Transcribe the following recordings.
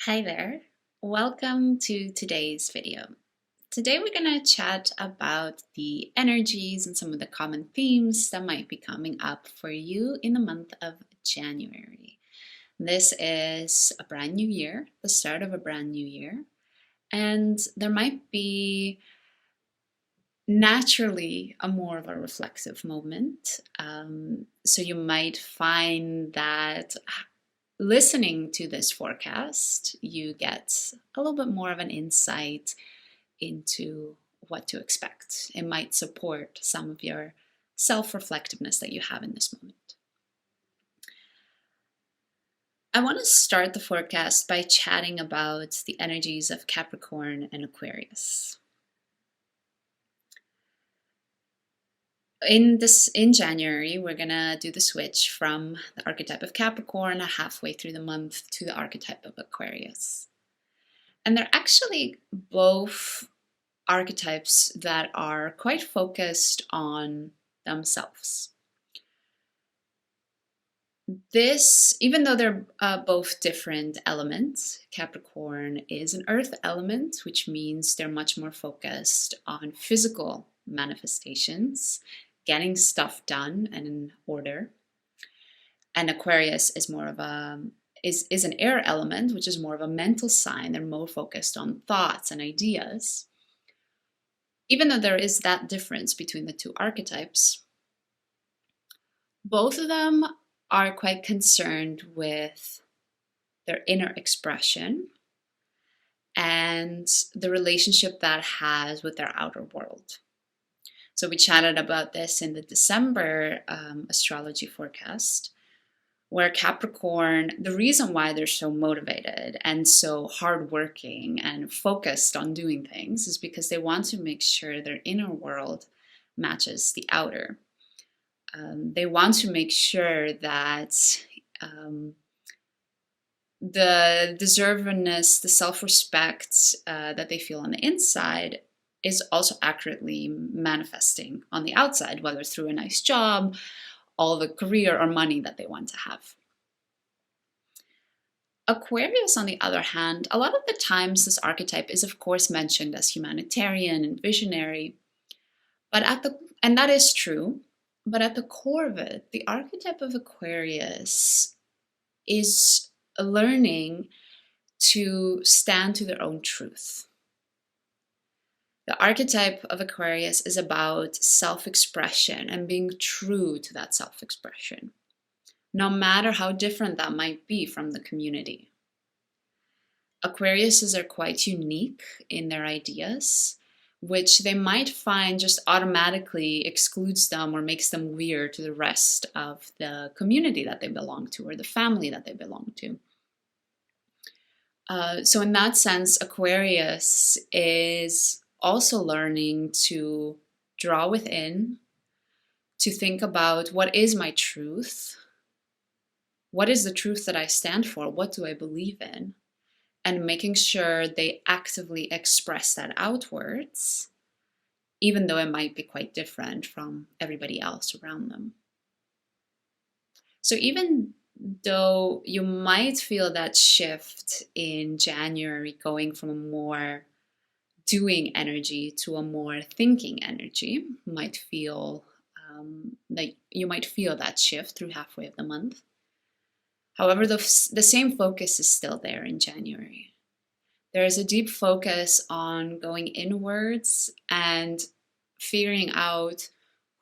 Hi there, welcome to today's video. Today we're going to chat about the energies and some of the common themes that might be coming up for you in the month of January. This is a brand new year, the start of a brand new year, and there might be naturally a more of a reflexive moment. So you might find that listening to this forecast, you get a little bit more of an insight into what to expect. It might support some of your self-reflectiveness that you have in this moment. I want to start the forecast by chatting about the energies of Capricorn and Aquarius. In January, we're gonna do the switch from the archetype of Capricorn halfway through the month to the archetype of Aquarius. And they're actually both archetypes that are quite focused on themselves. This, even though they're both different elements, Capricorn is an earth element, which means they're much more focused on physical manifestations, getting stuff done and in order. And Aquarius is more of is an air element, which is more of a mental sign. They're more focused on thoughts and ideas. Even though there is that difference between the two archetypes, both of them are quite concerned with their inner expression and the relationship that has with their outer world. So we chatted about this in the December astrology forecast, where Capricorn, the reason why they're so motivated and so hardworking and focused on doing things is because they want to make sure their inner world matches the outer. They want to make sure that the deservedness, the self-respect that they feel on the inside is also accurately manifesting on the outside, whether through a nice job, all the career or money that they want to have. Aquarius, on the other hand, a lot of the times this archetype is of course mentioned as humanitarian and visionary, and that is true, but at the core of it, the archetype of Aquarius is learning to stand to their own truth. The archetype of Aquarius is about self-expression and being true to that self-expression, no matter how different that might be from the community. Aquariuses are quite unique in their ideas, which they might find just automatically excludes them or makes them weird to the rest of the community that they belong to or the family that they belong to. So in that sense, Aquarius is also learning to draw within, to think about what is my truth, what is the truth that I stand for, what do I believe in, and making sure they actively express that outwards, even though it might be quite different from everybody else around them. So even though you might feel that shift in January going from a more doing energy to a more thinking energy, might feel like you might feel that shift through halfway of the month. However, the same focus is still there in January. There is a deep focus on going inwards and figuring out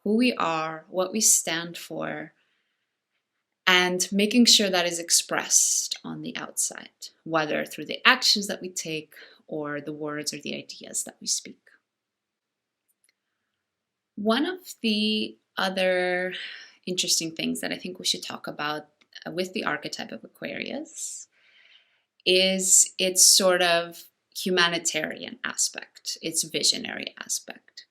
who we are, what we stand for, and making sure that is expressed on the outside, whether through the actions that we take or the words or the ideas that we speak. One of the other interesting things that I think we should talk about with the archetype of Aquarius is its sort of humanitarian aspect, its visionary aspect.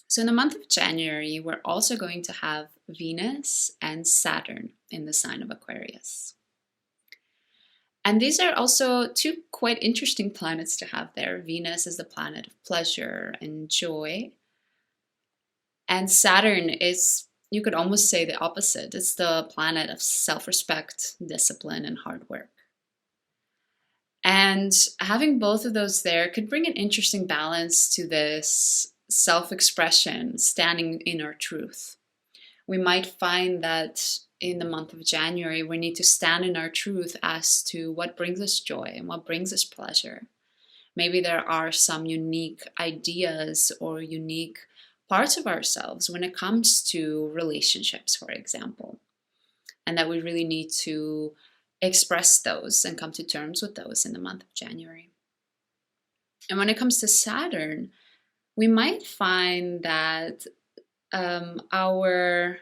So in the month of January, we're also going to have Venus and Saturn in the sign of Aquarius. And these are also two quite interesting planets to have there. Venus is the planet of pleasure and joy. And Saturn is, you could almost say the opposite. It's the planet of self-respect, discipline, and hard work. And having both of those there could bring an interesting balance to this self-expression, standing in our truth. We might find that in the month of January, we need to stand in our truth as to what brings us joy and what brings us pleasure. Maybe there are some unique ideas or unique parts of ourselves when it comes to relationships, for example, and that we really need to express those and come to terms with those in the month of January. And when it comes to Saturn, we might find that our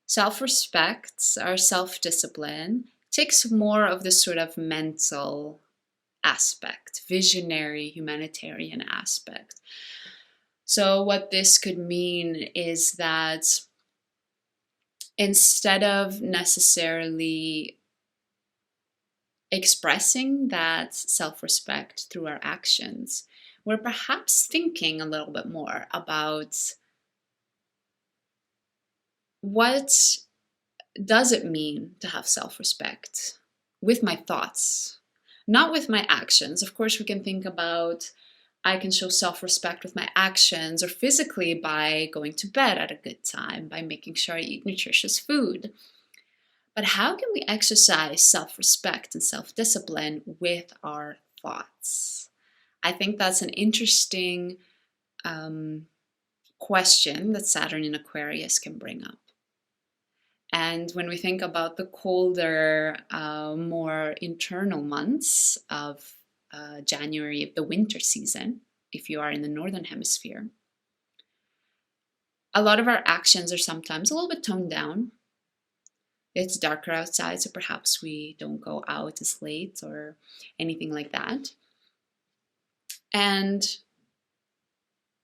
self-respect, our self-discipline takes more of the sort of mental aspect, visionary, humanitarian aspect. So what this could mean is that instead of necessarily expressing that self-respect through our actions, we're perhaps thinking a little bit more about what does it mean to have self-respect with my thoughts, not with my actions. Of course, we can think about I can show self-respect with my actions or physically by going to bed at a good time, by making sure I eat nutritious food. But how can we exercise self-respect and self-discipline with our thoughts? I think that's an interesting question that Saturn in Aquarius can bring up. And when we think about the colder, more internal months of January, the winter season, if you are in the northern hemisphere, a lot of our actions are sometimes a little bit toned down. It's darker outside, so perhaps we don't go out as late or anything like that. And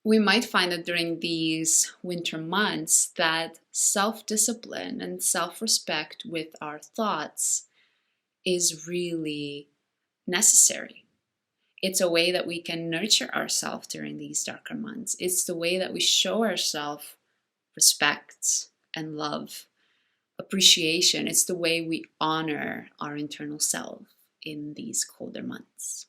we might find that during these winter months that self-discipline and self-respect with our thoughts is really necessary. It's a way that we can nurture ourselves during these darker months. It's the way that we show ourselves respect and love, appreciation. It's the way we honor our internal self in these colder months.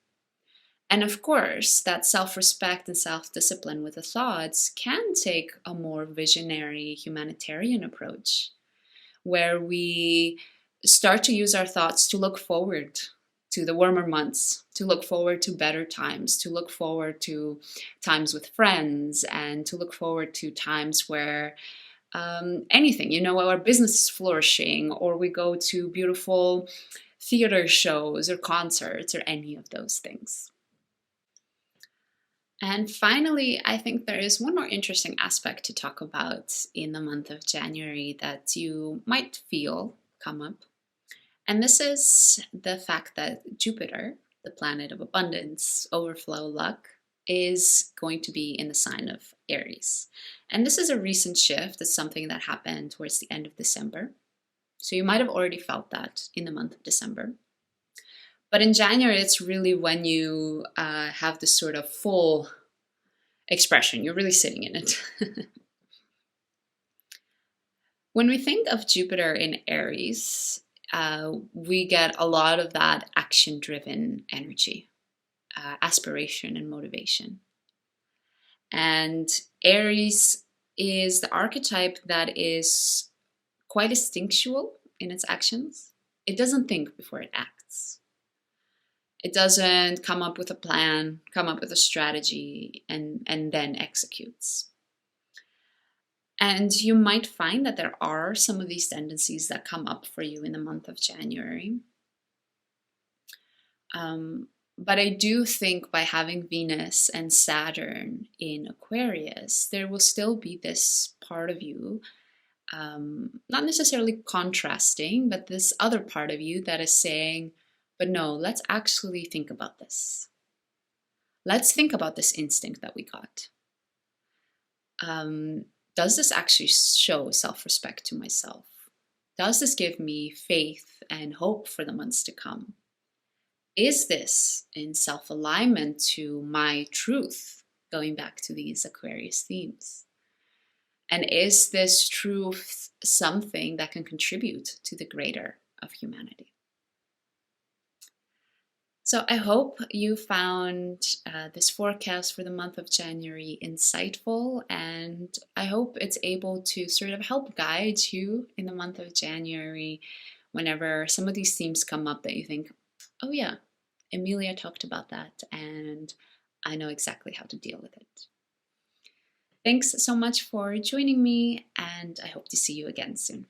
And of course, that self-respect and self-discipline with the thoughts can take a more visionary humanitarian approach, where we start to use our thoughts to look forward to the warmer months, to look forward to better times, to look forward to times with friends, and to look forward to times where anything, our business is flourishing, or we go to beautiful theater shows or concerts or any of those things. And finally, I think there is one more interesting aspect to talk about in the month of January that you might feel come up. And this is the fact that Jupiter, the planet of abundance, overflow, luck, is going to be in the sign of Aries. And this is a recent shift. It's something that happened towards the end of December. So you might have already felt that in the month of December. But in January, it's really when you have this sort of full expression. You're really sitting in it. When we think of Jupiter in Aries, we get a lot of that action-driven energy, aspiration and motivation. And Aries is the archetype that is quite instinctual in its actions. It doesn't think before it acts. It doesn't come up with a plan, come up with a strategy, and then executes. And you might find that there are some of these tendencies that come up for you in the month of January. But I do think by having Venus and Saturn in Aquarius, there will still be this part of you, not necessarily contrasting, but this other part of you that is saying, but no, let's actually think about this. Let's think about this instinct that we got. Does this actually show self-respect to myself? Does this give me faith and hope for the months to come? Is this in self-alignment to my truth, going back to these Aquarius themes? And is this truth something that can contribute to the greater of humanity? So I hope you found this forecast for the month of January insightful, and I hope it's able to sort of help guide you in the month of January whenever some of these themes come up that you think, oh yeah, Emilia talked about that, and I know exactly how to deal with it. Thanks so much for joining me, and I hope to see you again soon.